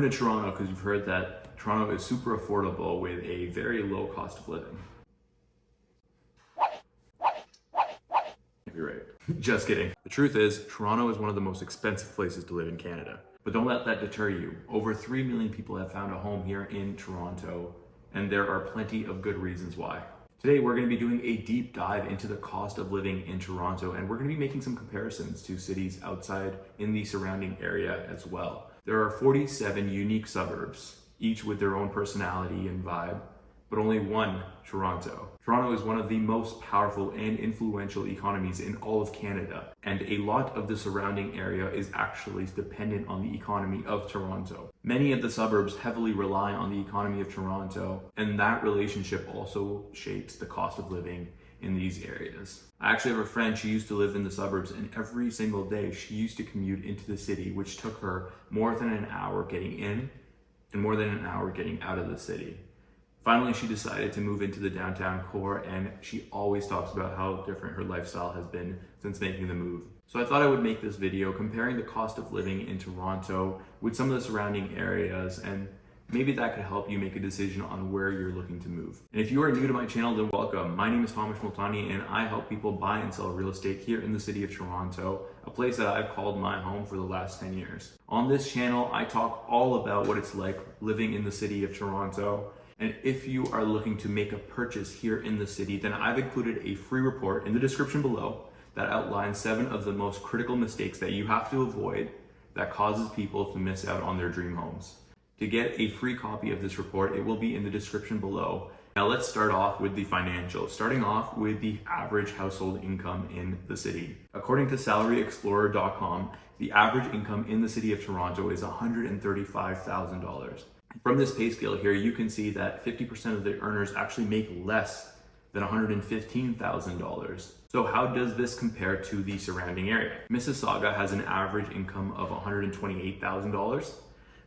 moving to Toronto because you've heard that Toronto is super affordable with a very low cost of living. You're right. Just kidding. The truth is, Toronto is one of the most expensive places to live in Canada. But don't let that deter you. Over 3 million people have found a home here in Toronto, and there are plenty of good reasons why. Today, we're going to be doing a deep dive into the cost of living in Toronto, and we're going to be making some comparisons to cities outside in the surrounding area as well. There are 47 unique suburbs, each with their own personality and vibe, but only one Toronto. Toronto is one of the most powerful and influential economies in all of Canada, and a lot of the surrounding area is actually dependent on the economy of Toronto. Many of the suburbs heavily rely on the economy of Toronto, and that relationship also shapes the cost of living in these areas. I actually have a friend, she used to live in the suburbs, and every single day she used to commute into the city, which took her more than an hour getting in and more than an hour getting out of the city. Finally, she decided to move into the downtown core, and she always talks about how different her lifestyle has been since making the move. So I thought I would make this video comparing the cost of living in Toronto with some of the surrounding areas, and maybe that could help you make a decision on where you're looking to move. And if you are new to my channel, then welcome. My name is Thomas Multani, and I help people buy and sell real estate here in the city of Toronto, a place that I've called my home for the last 10 years. On this channel, I talk all about what it's like living in the city of Toronto. And if you are looking to make a purchase here in the city, then I've included a free report in the description below that outlines 7 of the most critical mistakes that you have to avoid that causes people to miss out on their dream homes. To get a free copy of this report, it will be in the description below. Now let's start off with the financials, starting off with the average household income in the city. According to salaryexplorer.com, the average income in the city of Toronto is $135,000. From this pay scale here, you can see that 50% of the earners actually make less than $115,000. So how does this compare to the surrounding area? Mississauga has an average income of $128,000.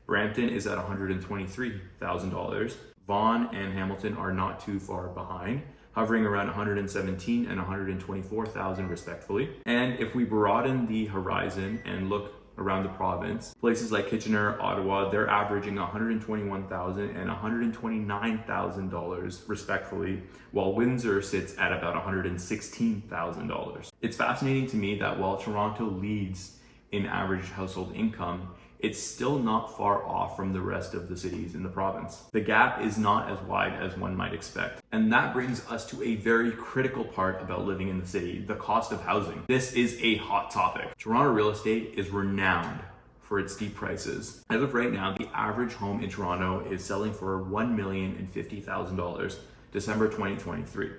Brampton is at $123,000. Vaughan and Hamilton are not too far behind, hovering around $117,000 and $124,000 respectively. And if we broaden the horizon and look around the province, places like Kitchener, Ottawa, they're averaging $121,000 and $129,000 respectively, while Windsor sits at about $116,000. It's fascinating to me that while Toronto leads in average household income, it's still not far off from the rest of the cities in the province. The gap is not as wide as one might expect. And that brings us to a very critical part about living in the city, the cost of housing. This is a hot topic. Toronto real estate is renowned for its steep prices. As of right now, the average home in Toronto is selling for $1,050,000, December 2023.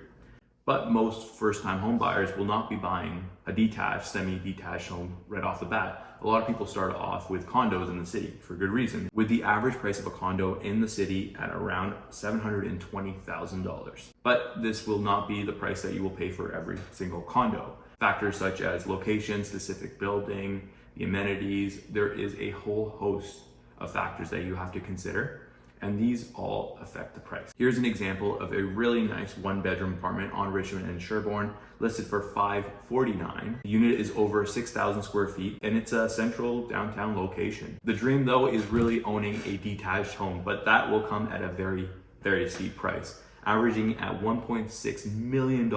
But most first-time home buyers will not be buying a detached, semi-detached home right off the bat. A lot of people start off with condos in the city for good reason, with the average price of a condo in the city at around $720,000. But this will not be the price that you will pay for every single condo. Factors such as location, specific building, the amenities, there is a whole host of factors that you have to consider, and these all affect the price. Here's an example of a really nice 1-bedroom apartment on Richmond and Sherbourne, listed for $549. The unit is over 6,000 square feet, and it's a central downtown location. The dream though is really owning a detached home, but that will come at a very, very steep price, averaging at $1.6 million.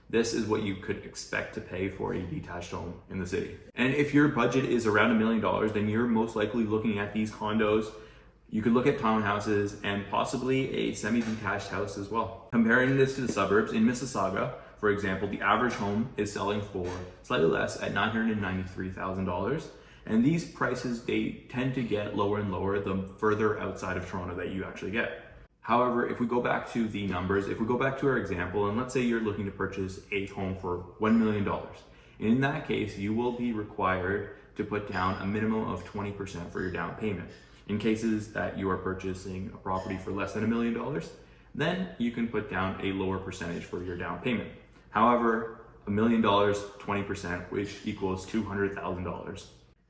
This is what you could expect to pay for a detached home in the city. And if your budget is around $1 million, then you're most likely looking at these condos. You could look at townhouses and possibly a semi-detached house as well. Comparing this to the suburbs, in Mississauga, for example, the average home is selling for slightly less at $993,000. And these prices, they tend to get lower and lower the further outside of Toronto that you actually get. However, if we go back to the numbers, if we go back to our example, and let's say you're looking to purchase a home for $1 million. In that case, you will be required to put down a minimum of 20% for your down payment. In cases that you are purchasing a property for less than $1 million, then you can put down a lower percentage for your down payment. However, $1 million, 20%, which equals $200,000.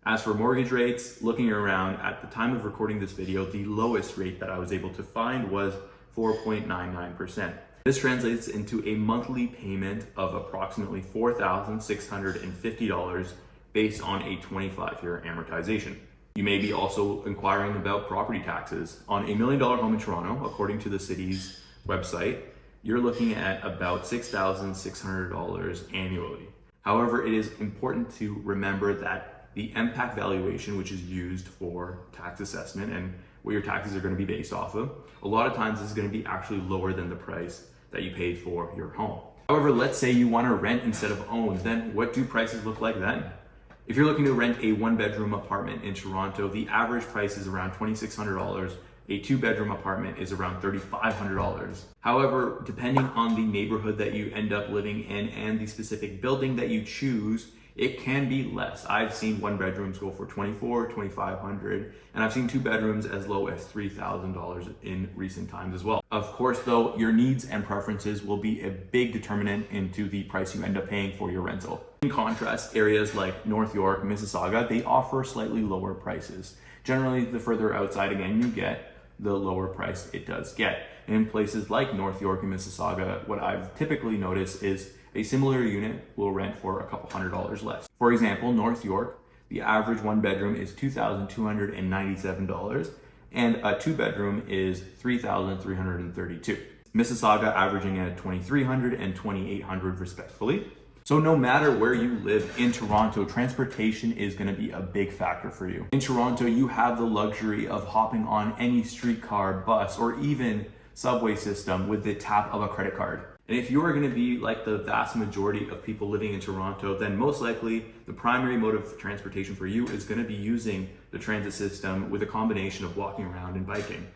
As for mortgage rates, looking around at the time of recording this video, the lowest rate that I was able to find was 4.99%. This translates into a monthly payment of approximately $4,650 based on a 25-year amortization. You may be also inquiring about property taxes. On a $1 million home in Toronto, according to the city's website, you're looking at about $6,600 annually. However, it is important to remember that the impact valuation, which is used for tax assessment and what your taxes are going to be based off of, a lot of times is going to be actually lower than the price that you paid for your home. However, let's say you want to rent instead of own, then what do prices look like then? If you're looking to rent a 1-bedroom apartment in Toronto, the average price is around $2,600. A 2-bedroom apartment is around $3,500. However, depending on the neighborhood that you end up living in and the specific building that you choose, it can be less. I've seen 1-bedrooms go for $2,400, $2,500, and I've seen 2-bedrooms as low as $3,000 in recent times as well. Of course, though, your needs and preferences will be a big determinant into the price you end up paying for your rental. In contrast, areas like North York, Mississauga, they offer slightly lower prices. Generally, the further outside again you get, the lower price it does get. In places like North York and Mississauga, what I've typically noticed is a similar unit will rent for a couple $100s less. For example, North York, the average 1-bedroom is $2,297 and a 2-bedroom is $3,332. Mississauga averaging at $2,300 and $2,800 respectively. So no matter where you live in Toronto, transportation is going to be a big factor for you. In Toronto, you have the luxury of hopping on any streetcar, bus, or even subway system with the tap of a credit card. And if you are going to be like the vast majority of people living in Toronto, then most likely the primary mode of transportation for you is going to be using the transit system with a combination of walking around and biking.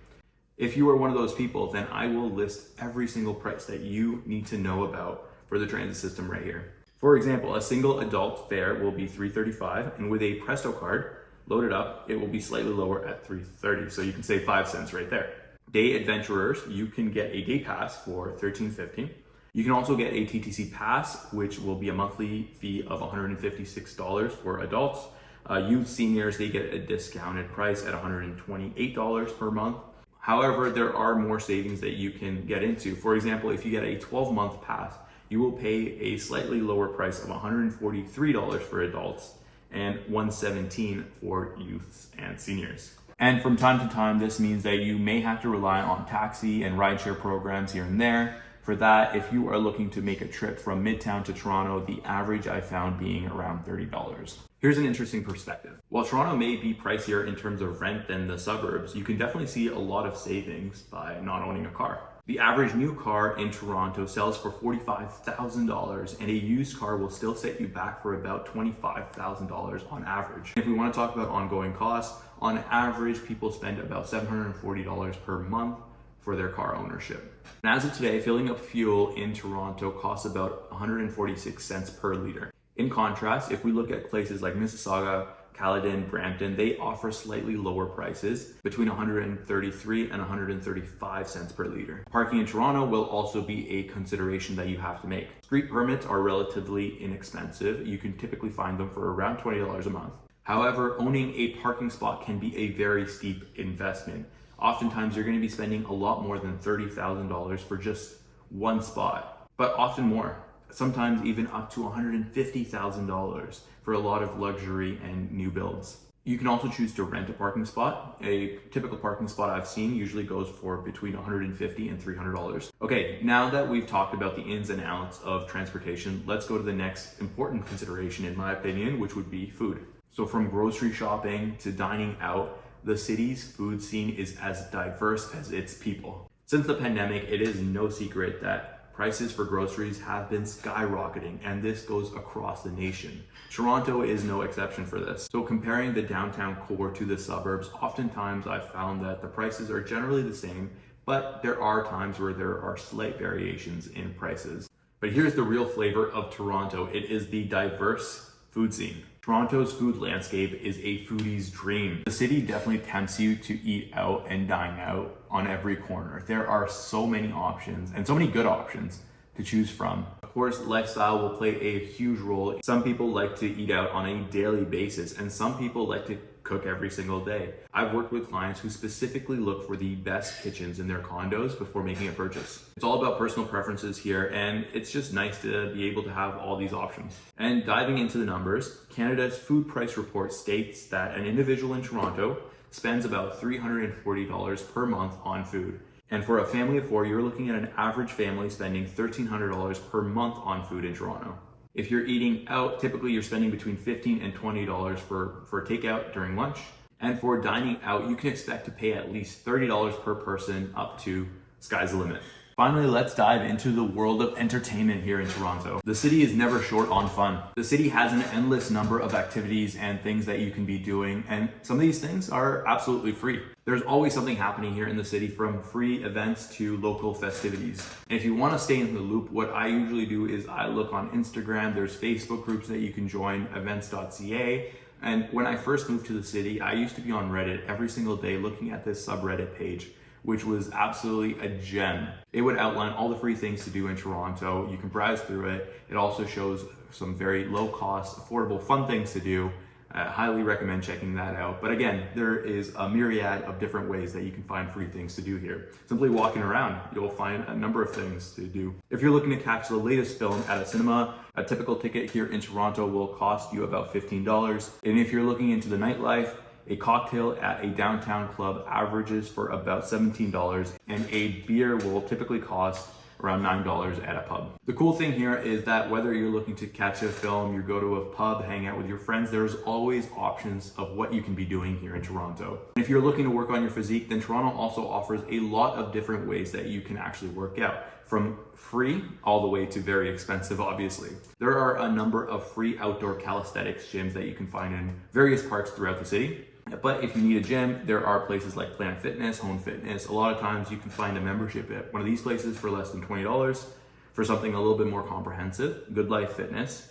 If you are one of those people, then I will list every single price that you need to know about for the transit system right here. For example, a single adult fare will be $3.35, and with a Presto card loaded up, it will be slightly lower at $3.30. So you can save 5 cents right there. Day adventurers, you can get a day pass for $13.50. You can also get a TTC pass, which will be a monthly fee of $156 for adults. Youth seniors, they get a discounted price at $128 per month. However, there are more savings that you can get into. For example, if you get a 12-month pass, you will pay a slightly lower price of $143 for adults and $117 for youths and seniors. And from time to time, this means that you may have to rely on taxi and rideshare programs here and there. For that, if you are looking to make a trip from Midtown to Toronto, the average I found being around $30. Here's an interesting perspective. While Toronto may be pricier in terms of rent than the suburbs, you can definitely see a lot of savings by not owning a car. The average new car in Toronto sells for $45,000, and a used car will still set you back for about $25,000 on average. If we want to talk about ongoing costs, on average, people spend about $740 per month for their car ownership. And as of today, filling up fuel in Toronto costs about 146 cents per liter. In contrast, if we look at places like Mississauga, Caledon, Brampton, they offer slightly lower prices between 133 and 135 cents per liter. Parking in Toronto will also be a consideration that you have to make. Street permits are relatively inexpensive. You can typically find them for around $20 a month. However, owning a parking spot can be a very steep investment. Oftentimes, you're going to be spending a lot more than $30,000 for just one spot, but often more. Sometimes even up to $150,000 for a lot of luxury and new builds. You can also choose to rent a parking spot. A typical parking spot I've seen usually goes for between $150 and $300. Okay, now that we've talked about the ins and outs of transportation, let's go to the next important consideration, in my opinion, which would be food. So from grocery shopping to dining out, the city's food scene is as diverse as its people. Since the pandemic, it is no secret that prices for groceries have been skyrocketing, and this goes across the nation. Toronto is no exception for this. So comparing the downtown core to the suburbs, oftentimes I've found that the prices are generally the same, but there are times where there are slight variations in prices. But here's the real flavor of Toronto. It is the diverse food scene. Toronto's food landscape is a foodie's dream. The city definitely tempts you to eat out and dine out on every corner. There are so many options and so many good options to choose from. Of course, lifestyle will play a huge role. Some people like to eat out on a daily basis, and some people like to cook every single day. I've worked with clients who specifically look for the best kitchens in their condos before making a purchase. It's all about personal preferences here, and it's just nice to be able to have all these options. And diving into the numbers, Canada's food price report states that an individual in Toronto spends about $340 per month on food. And for a family of 4, you're looking at an average family spending $1,300 per month on food in Toronto. If you're eating out, typically you're spending between $15 and $20 for takeout during lunch. And for dining out, you can expect to pay at least $30 per person, up to sky's the limit. Finally, let's dive into the world of entertainment here in Toronto. The city is never short on fun. The city has an endless number of activities and things that you can be doing, and some of these things are absolutely free. There's always something happening here in the city, from free events to local festivities. And if you want to stay in the loop, what I usually do is I look on Instagram. There's Facebook groups that you can join, events.ca. And when I first moved to the city, I used to be on Reddit every single day looking at this subreddit page, which was absolutely a gem. It would outline all the free things to do in Toronto. You can browse through it. It also shows some very low cost, affordable, fun things to do. I highly recommend checking that out. But again, there is a myriad of different ways that you can find free things to do here. Simply walking around, you'll find a number of things to do. If you're looking to catch the latest film at a cinema, a typical ticket here in Toronto will cost you about $15. And if you're looking into the nightlife, a cocktail at a downtown club averages for about $17, and a beer will typically cost around $9 at a pub. The cool thing here is that whether you're looking to catch a film, you go to a pub, hang out with your friends, there's always options of what you can be doing here in Toronto. And if you're looking to work on your physique, then Toronto also offers a lot of different ways that you can actually work out, from free all the way to very expensive, obviously. There are a number of free outdoor calisthenics gyms that you can find in various parts throughout the city. But if you need a gym, there are places like Planet Fitness, Home Fitness. A lot of times you can find a membership at one of these places for less than $20. For something a little bit more comprehensive, Good Life Fitness,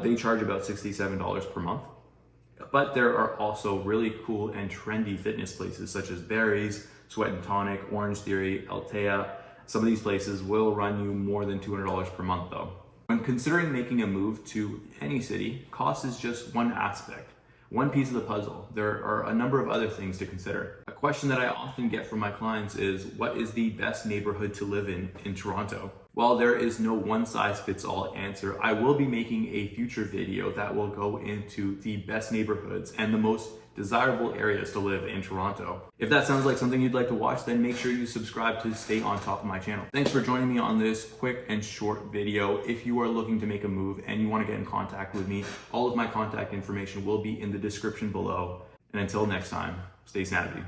they charge about $67 per month. But there are also really cool and trendy fitness places such as Barry's, Sweat and Tonic, Orange Theory, Altea. Some of these places will run you more than $200 per month though. When considering making a move to any city, cost is just one aspect, one piece of the puzzle. There are a number of other things to consider. A question that I often get from my clients is, what is the best neighborhood to live in Toronto? While there is no one-size-fits-all answer, I will be making a future video that will go into the best neighborhoods and the most desirable areas to live in Toronto. If that sounds like something you'd like to watch, then make sure you subscribe to stay on top of my channel. Thanks for joining me on this quick and short video. If you are looking to make a move and you want to get in contact with me, all of my contact information will be in the description below. And until next time, stay snappy.